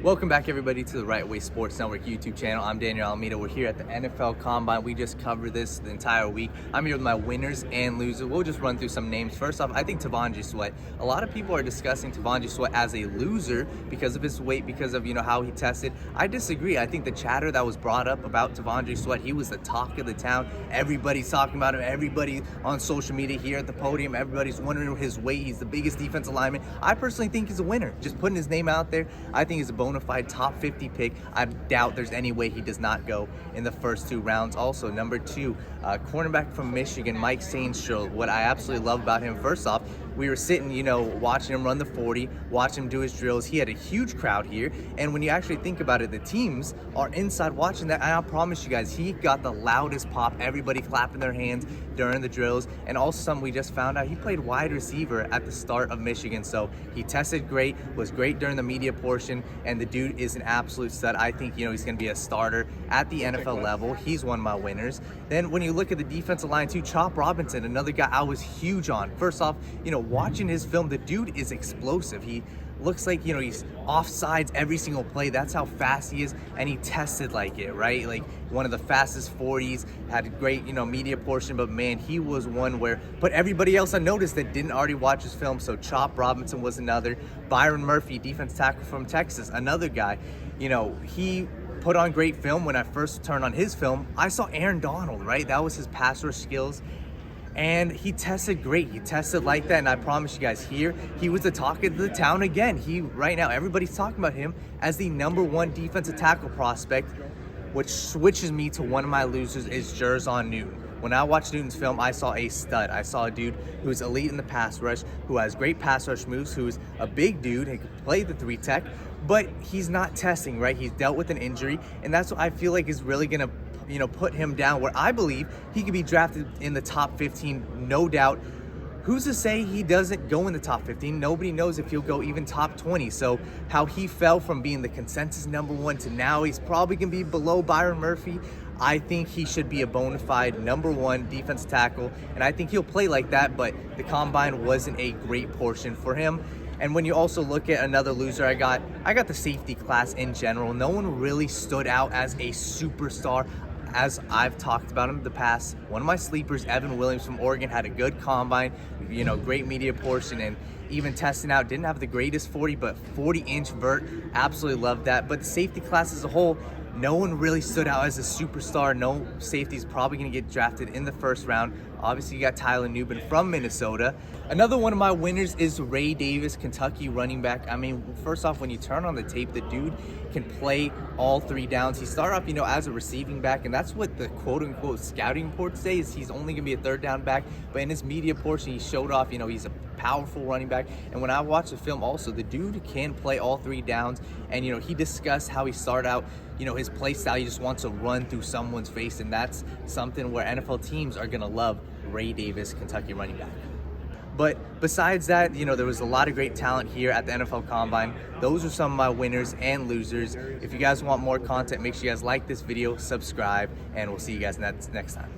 Welcome back everybody to the Right Way Sports Network YouTube channel. I'm Daniel Alameda. We're here at the NFL Combine. We just covered this the entire week. I'm here with my winners and losers. We'll just run through some names. First off, I think TWSN Sweat. A lot of people are discussing TWSN Sweat as a loser because of his weight, because of how he tested. I disagree. I think the chatter that was brought up about TWSN Sweat, he was the talk of the town. Everybody's talking about him. Everybody on social media here at the podium, everybody's wondering his weight. He's the biggest defensive lineman. I personally think he's a winner. Just putting his name out there, I think he's a bona fide top 50 pick. I doubt there's any way he does not go in the first two rounds. Also, number two, cornerback from Michigan, Mike Sainstrili. What I absolutely love about him, first off, we were sitting, watching him run the 40, watching him do his drills. He had a huge crowd here, and when you actually think about it, the teams are inside watching that, and I promise you guys, he got the loudest pop, everybody clapping their hands during the drills. And also something we just found out, he played wide receiver at the start of Michigan, so he tested great, was great during the media portion, and the dude is an absolute stud. I think, he's going to be a starter at the NFL level. He's one of my winners. Then when you look at the defensive line too, Chop Robinson, another guy I was huge on. First off, watching his film, the dude is explosive. He looks like, he's offsides every single play. That's how fast he is, and he tested like it, right? Like one of the fastest 40s, had a great, media portion, but man, he was one where put everybody else on notice that didn't already watch his film. So Chop Robinson was another. Byron Murphy, defense tackle from Texas, another guy. He put on great film. When I first turned on his film, I saw Aaron Donald, right? That was his pass rush skills. And he tested great. He tested like that, and I promise you guys, here he was the talk of the town again. Right now, everybody's talking about him as the #1 defensive tackle prospect, which switches me to one of my losers is Jer'Zhan. When I watched Newton's film, I saw a stud. I saw a dude who's elite in the pass rush, who has great pass rush moves, who's a big dude, he can play the 3 tech, but he's not testing, right? He's dealt with an injury, and that's what I feel like is really gonna put him down, where I believe he could be drafted in the top 15, no doubt. Who's to say he doesn't go in the top 15? Nobody knows if he'll go even top 20. So how he fell from being the consensus #1 to now he's probably gonna be below Byron Murphy. I think he should be a bona fide #1 defense tackle, and I think he'll play like that, but the combine wasn't a great portion for him. And when you also look at another loser, I got the safety class in general. No one really stood out as a superstar. As I've talked about him in the past, one of my sleepers, Evan Williams from Oregon, had a good combine, great media portion, and even testing out, didn't have the greatest 40, but 40-inch vert, absolutely loved that. But the safety class as a whole, no one really stood out as a superstar. No safety's probably going to get drafted in the first round. Obviously, you got Tyler Nubin from Minnesota. Another one of my winners is Ray Davis, Kentucky running back. I mean, first off, when you turn on the tape, the dude can play all 3 downs. He started off, as a receiving back, and that's what the quote-unquote scouting reports say, is he's only going to be a 3rd down back. But in his media portion, he showed off, he's a powerful running back. And when I watched the film also, the dude can play all 3 downs. And, he discussed how he started out, his play style, he just wants to run through someone's face. And that's something where NFL teams are going to love Ray Davis, Kentucky running back. But besides that, there was a lot of great talent here at the NFL Combine. Those are some of my winners and losers. If you guys want more content, make sure you guys like this video, subscribe, and we'll see you guys next time.